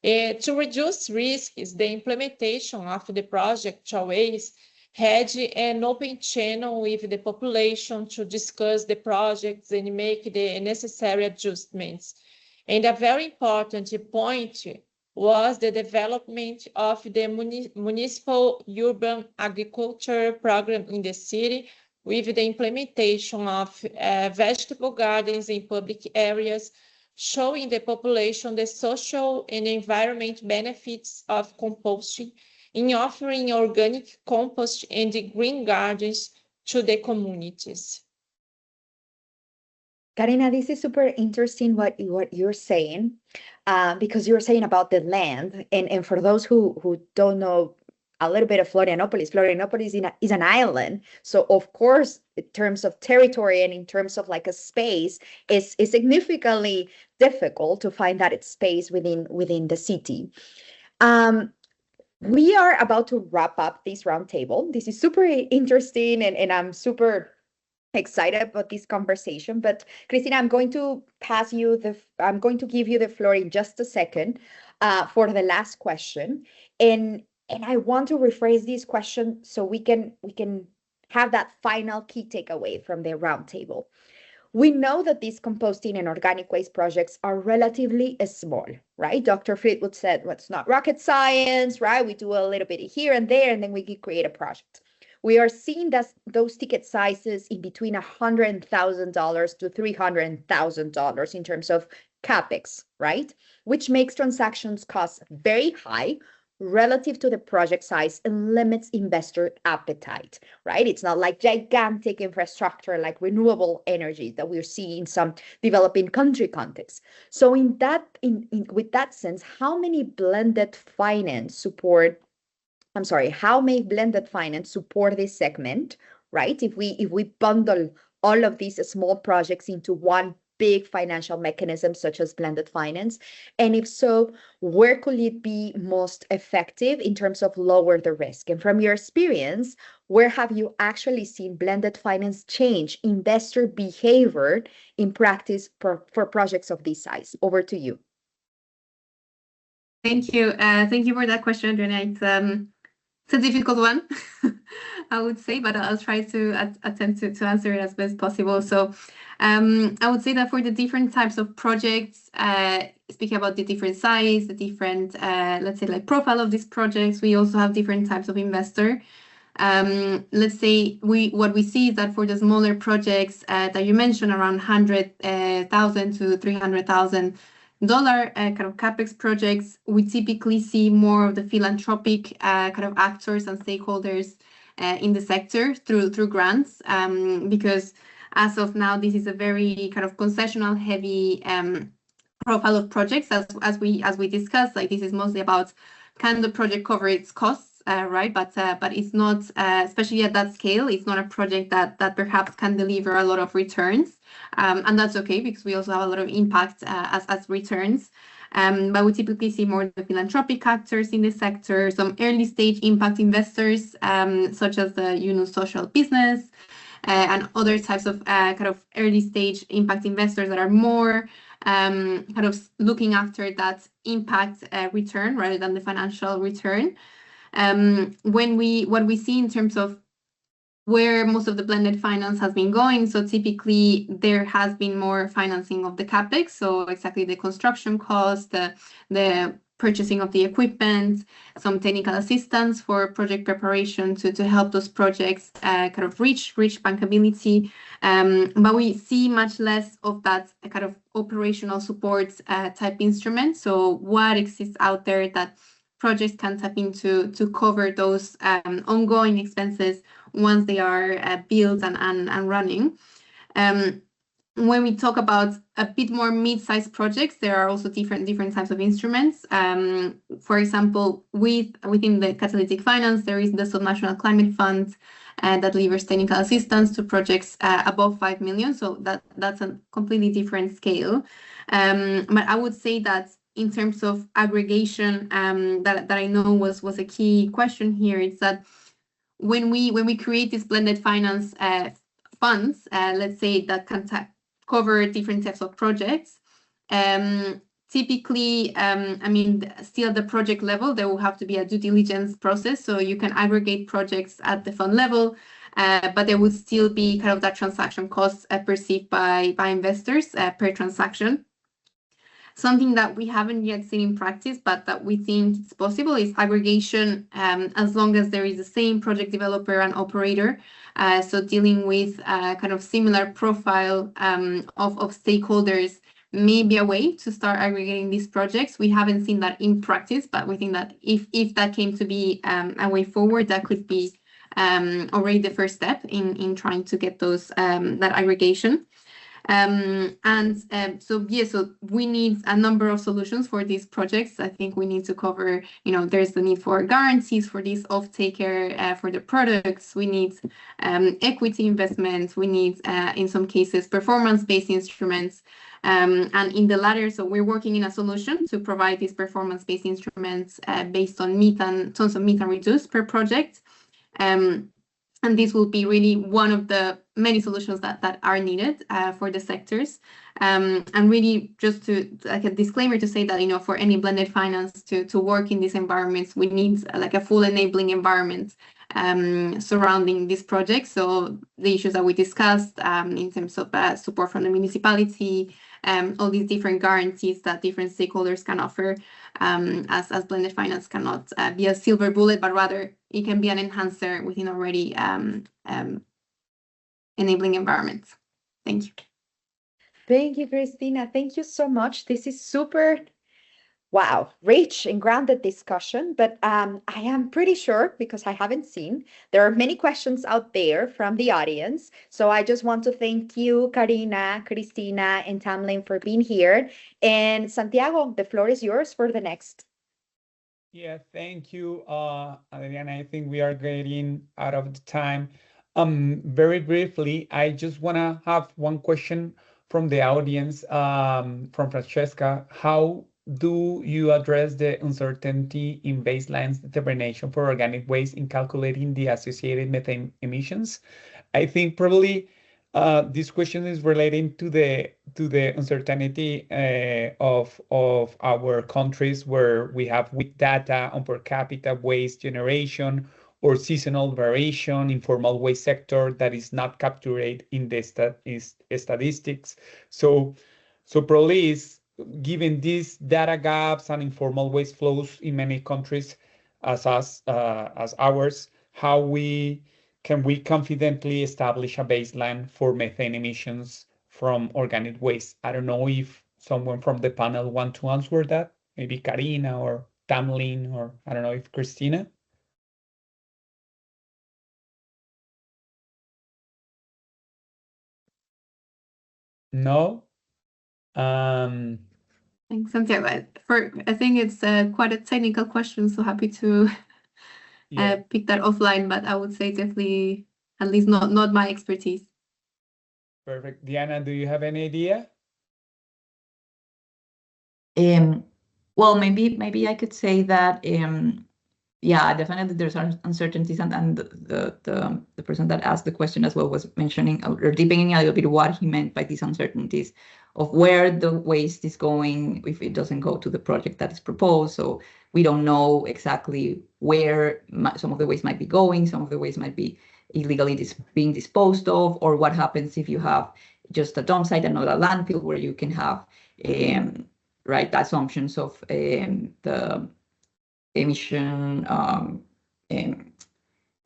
[SPEAKER 5] To reduce risks, the implementation of the project always had an open channel with the population to discuss the projects and make the necessary adjustments. And a very important point was the development of the municipal urban agriculture program in the city, with the implementation of vegetable gardens in public areas, showing the population the social and environment benefits of composting in offering organic compost and green gardens to the communities.
[SPEAKER 3] Karina, this is super interesting what you're saying, because you're saying about the land. And for those who don't know a little bit of Florianopolis is an island. So of course, in terms of territory and in terms of like a space, is significantly difficult to find that space within the city. We are about to wrap up this roundtable. This is super interesting, and I'm super excited about this conversation. But Cristina, I'm going to give you the floor in just a second for the last question. And I want to rephrase this question so we can have that final key takeaway from the roundtable. We know that these composting and organic waste projects are relatively small, right? Dr. Fleetwood said, well, it's not rocket science, right? We do a little bit here and there, and then we can create a project. We are seeing that those ticket sizes in between $100,000 to $300,000 in terms of CAPEX, right? Which makes transactions costs very high relative to the project size and limits investor appetite, right? It's not like gigantic infrastructure like renewable energy that we're seeing in some developing country contexts. So with that sense, how may blended finance support this segment, right? If we bundle all of these small projects into one big financial mechanism such as blended finance? And if so, where could it be most effective in terms of lower the risk? And from your experience, where have you actually seen blended finance change investor behavior in practice for projects of this size? Over to you.
[SPEAKER 6] Thank you. Thank you for that question, Adriana. It's a difficult one, I would say, but I'll try to attempt to answer it as best possible. So I would say that for the different types of projects, speaking about the different size, the different, let's say, like profile of these projects, we also have different types of investor. Let's say what we see is that for the smaller projects that you mentioned, around $100,000 to $300,000 kind of capex projects, we typically see more of the philanthropic kind of actors and stakeholders in the sector through grants, because as of now, this is a very kind of concessional heavy profile of projects. As we discussed, like this is mostly about can the project cover its costs, right? But it's not, especially at that scale, it's not a project that perhaps can deliver a lot of returns. And that's okay, because we also have a lot of impact as returns. But we typically see more the philanthropic actors in the sector, some early stage impact investors, such as the social business, and other types of kind of early stage impact investors that are more kind of looking after that impact return rather than the financial return. What we see in terms of where most of the blended finance has been going, so typically there has been more financing of the capex, so exactly the construction cost, the purchasing of the equipment, some technical assistance for project preparation to help those projects kind of reach bankability. But we see much less of that kind of operational support type instrument. So what exists out there that projects can tap into to cover those ongoing expenses once they are built and running. When we talk about a bit more mid-sized projects, there are also different types of instruments. For example, within the catalytic finance, there is the Subnational Climate Fund that delivers technical assistance to projects above 5 million. So that's a completely different scale. But I would say that in terms of aggregation, that I know was a key question here, it's that when we create these blended finance funds, let's say that can cover different types of projects, typically, I mean, still at the project level, there will have to be a due diligence process. So you can aggregate projects at the fund level, but there would still be kind of that transaction cost perceived by investors per transaction. Something that we haven't yet seen in practice, but that we think it's possible, is aggregation, as long as there is the same project developer and operator. So dealing with kind of similar profile of stakeholders may be a way to start aggregating these projects. We haven't seen that in practice, but we think that if that came to be a way forward, that could be already the first step in trying to get those that aggregation. So we need a number of solutions for these projects. I think we need to cover, there's the need for guarantees for these off-taker for the products. We need equity investments. We need, in some cases, performance-based instruments. And in the latter, so we're working in a solution to provide these performance-based instruments based on tons of methane reduced per project. And this will be really one of the many solutions that are needed for the sectors. And really, just to like a disclaimer to say that, for any blended finance to work in these environments, we need like a full enabling environment surrounding these projects. So the issues that we discussed in terms of support from the municipality, all these different guarantees that different stakeholders can offer, as blended finance cannot be a silver bullet, but rather it can be an enhancer within already enabling environments. Thank you.
[SPEAKER 3] Thank you, Christina. Thank you so much. This is super, wow, rich and grounded discussion, but I am pretty sure, because I haven't seen, there are many questions out there from the audience. So I just want to thank you, Karina, Christina, and Tamlin for being here. And Santiago, the floor is yours for the next.
[SPEAKER 1] Yeah, thank you, Adriana. I think we are getting out of the time. Very briefly, I just want to have one question from the audience, from Francesca. How do you address the uncertainty in baselines determination for organic waste in calculating the associated methane emissions? I think probably this question is relating to the uncertainty of our countries where we have weak data on per capita waste generation or seasonal variation, informal waste sector that is not captured in the statistics. So probably is given these data gaps and informal waste flows in many countries as us as ours, how can we confidently establish a baseline for methane emissions from organic waste? I don't know if someone from the panel want to answer that, maybe Karina or Tamlin, or I don't know if Christina. No.
[SPEAKER 6] Thanks, Santiago. I think it's quite a technical question, so happy to
[SPEAKER 1] Yeah.
[SPEAKER 6] pick that offline, but I would say definitely, at least not my expertise.
[SPEAKER 1] Perfect. Diana, do you have any idea?
[SPEAKER 2] Well, maybe I could say that yeah, definitely there's uncertainties, and the person that asked the question as well was mentioning or deepening a little bit what he meant by these uncertainties of where the waste is going if it doesn't go to the project that is proposed. So we don't know exactly where some of the waste might be going, some of the waste might be illegally being disposed of, or what happens if you have just a dump site and not a landfill where you can have right assumptions of the emission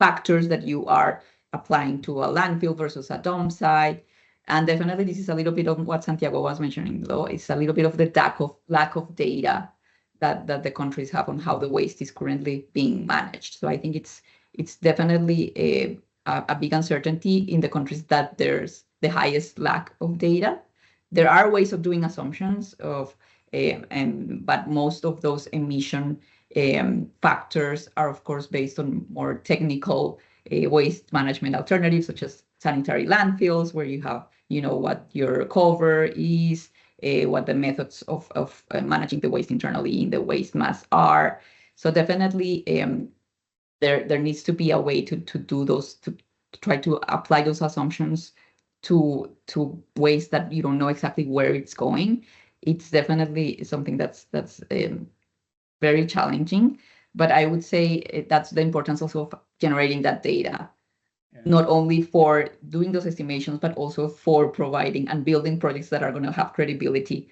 [SPEAKER 2] factors that you are applying to a landfill versus a dump site. And definitely this is a little bit of what Santiago was mentioning, though. It's a little bit of the lack of data that the countries have on how the waste is currently being managed. So I think it's definitely a big uncertainty in the countries that there's the highest lack of data. There are ways of doing assumptions of, but most of those emission factors are, of course, based on more technical waste management alternatives, such as sanitary landfills, where you have, what your cover is, what the methods of managing the waste internally in the waste mass are. So definitely there needs to be a way to do those, to try to apply those assumptions to waste that you don't know exactly where it's going. It's definitely something that's very challenging, but I would say that's the importance also of generating that data, not only for doing those estimations, but also for providing and building projects that are going to have credibility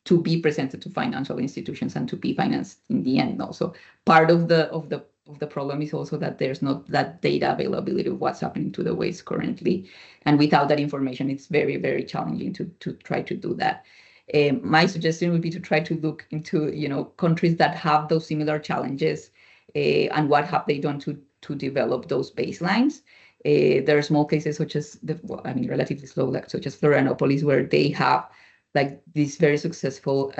[SPEAKER 2] to be presented to financial institutions and to be financed in the end. Also, part of the problem is also that there's not that data availability of what's happening to the waste currently, and without that information, it's very, very challenging to try to do that. My suggestion would be to try to look into countries that have those similar challenges, and what have they done to develop those baselines. There are small cases such as relatively slow, such as Florianopolis, where they have like this very successful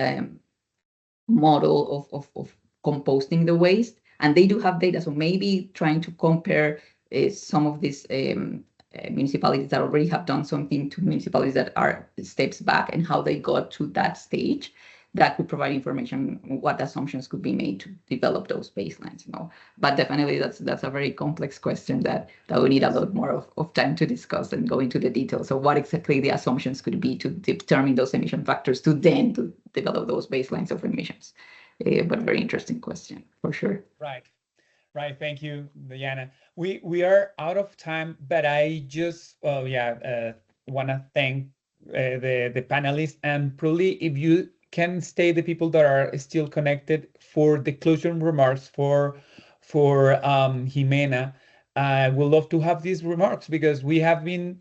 [SPEAKER 2] model of composting the waste, and they do have data. So maybe trying to compare some of these municipalities that already have done something to municipalities that are steps back and how they got to that stage, that could provide information what assumptions could be made to develop those baselines. But definitely that's a very complex question that we need a lot more of time to discuss and go into the details of what exactly the assumptions could be to determine those emission factors to develop those baselines of emissions. But very interesting question for sure.
[SPEAKER 1] Right. Thank you, Diana. We are out of time, but I just want to thank the panelists, and probably if you can stay, the people that are still connected, for the closing remarks for Jimena. I would love to have these remarks because we have been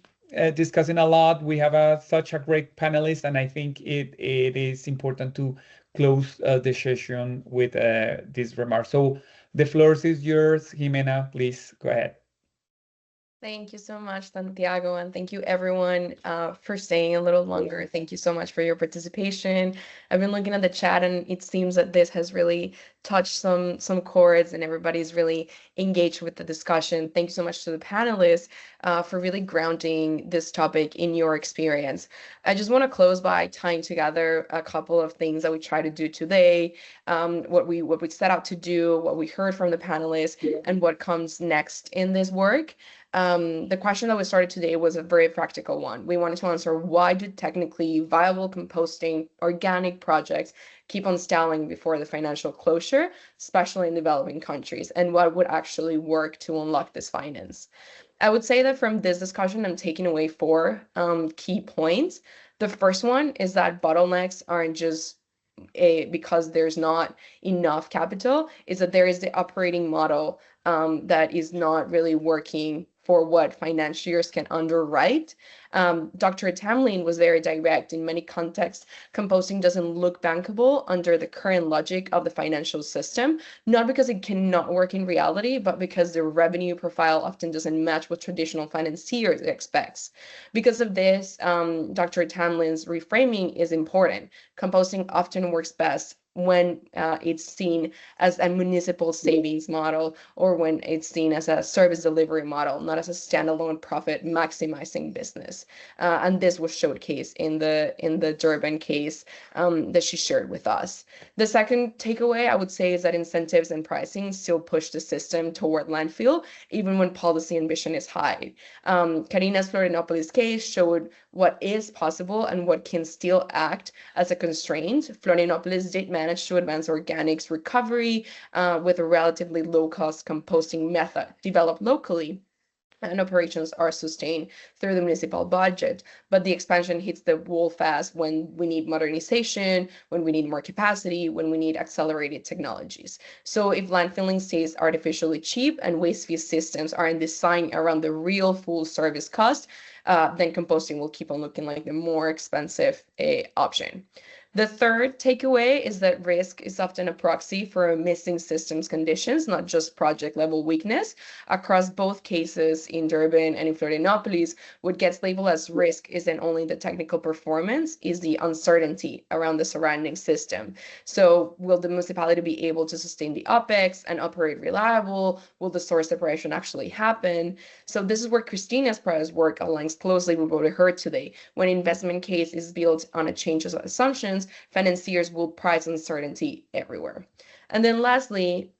[SPEAKER 1] discussing a lot. We have such a great panelist, and I think it is important to close the session with these remarks. So the floor is yours, Jimena. Please go ahead.
[SPEAKER 7] Thank you so much, Santiago, and thank you everyone for staying a little longer. Thank you so much for your participation. I've been looking at the chat, and it seems that this has really touched some chords, and everybody's really engaged with the discussion. Thank you so much to the panelists for really grounding this topic in your experience. I just want to close by tying together a couple of things that we try to do today, what we set out to do, what we heard from the panelists, and what comes next in this work. The question that we started today was a very practical one. We wanted to answer, why do technically viable composting organic projects keep on stalling before the financial closure, especially in developing countries, and what would actually work to unlock this finance? I would say that from this discussion, I'm taking away 4 key points. The first one is that bottlenecks aren't just because there's not enough capital, is that there is the operating model that is not really working for what financiers can underwrite. Dr. Tamlin was very direct. In many contexts, composting doesn't look bankable under the current logic of the financial system, not because it cannot work in reality, but because the revenue profile often doesn't match what traditional financiers expects. Because of this, Dr. Tamlin's reframing is important. Composting often works best when it's seen as a municipal savings model, or when it's seen as a service delivery model, not as a standalone profit maximizing business. And this was showcased in the Durban case that she shared with us. The second takeaway I would say is that incentives and pricing still push the system toward landfill, even when policy ambition is high. Karina's Florianopolis case showed what is possible and what can still act as a constraint. Florianopolis did manage to advance organics recovery with a relatively low-cost composting method developed locally, and operations are sustained through the municipal budget. But the expansion hits the wall fast when we need modernization, when we need more capacity, when we need accelerated technologies. So if landfilling stays artificially cheap and waste fee systems aren't designed around the real full service cost, then composting will keep on looking like the more expensive option. The third takeaway is that risk is often a proxy for missing systems conditions, not just project level weakness. Across both cases in Durban and in Florianopolis, what gets labeled as risk isn't only the technical performance, is the uncertainty around the surrounding system. So will the municipality be able to sustain the OPEX and operate reliable? Will the source separation actually happen? So this is where Christina's prior work aligns closely with what we heard today. When investment case is built on a change of assumptions, financiers will price uncertainty everywhere. And then lastly,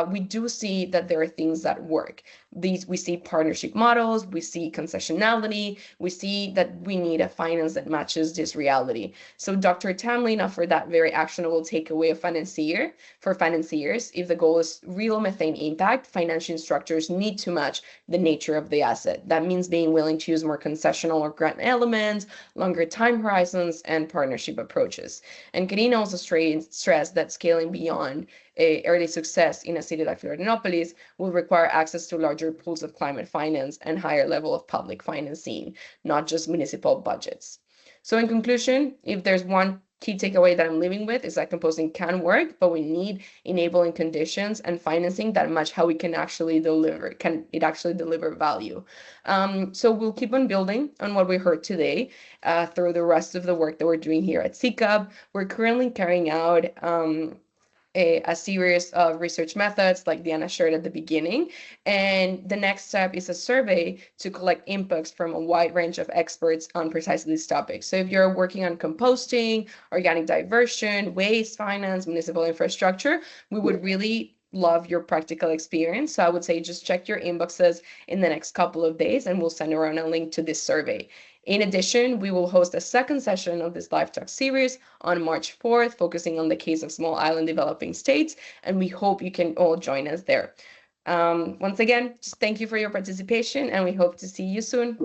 [SPEAKER 7] we do see that there are things that work. We see partnership models, we see concessionality, we see that we need a finance that matches this reality. So Dr. Tamlin offered that very actionable takeaway of for financiers. If the goal is real methane impact, financing structures need to match the nature of the asset. That means being willing to use more concessional or grant elements, longer time horizons, and partnership approaches. And Karina also stressed that scaling beyond early success in a city like Florianopolis will require access to larger pools of climate finance and higher level of public financing, not just municipal budgets. So in conclusion, if there's one key takeaway that I'm leaving with, is that composting can work, but we need enabling conditions and financing that match how we can actually deliver, value. So we'll keep on building on what we heard today through the rest of the work that we're doing here at CCAP. We're currently carrying out a series of research methods like Diana shared at the beginning. And the next step is a survey to collect inputs from a wide range of experts on precisely this topic. So if you're working on composting, organic diversion, waste finance, municipal infrastructure, we would really love your practical experience. So I would say just check your inboxes in the next couple of days and we'll send around a link to this survey. In addition, we will host a second session of this live talk series on March 4th, focusing on the case of small island developing states, and we hope you can all join us there. Once again, just thank you for your participation, and we hope to see you soon.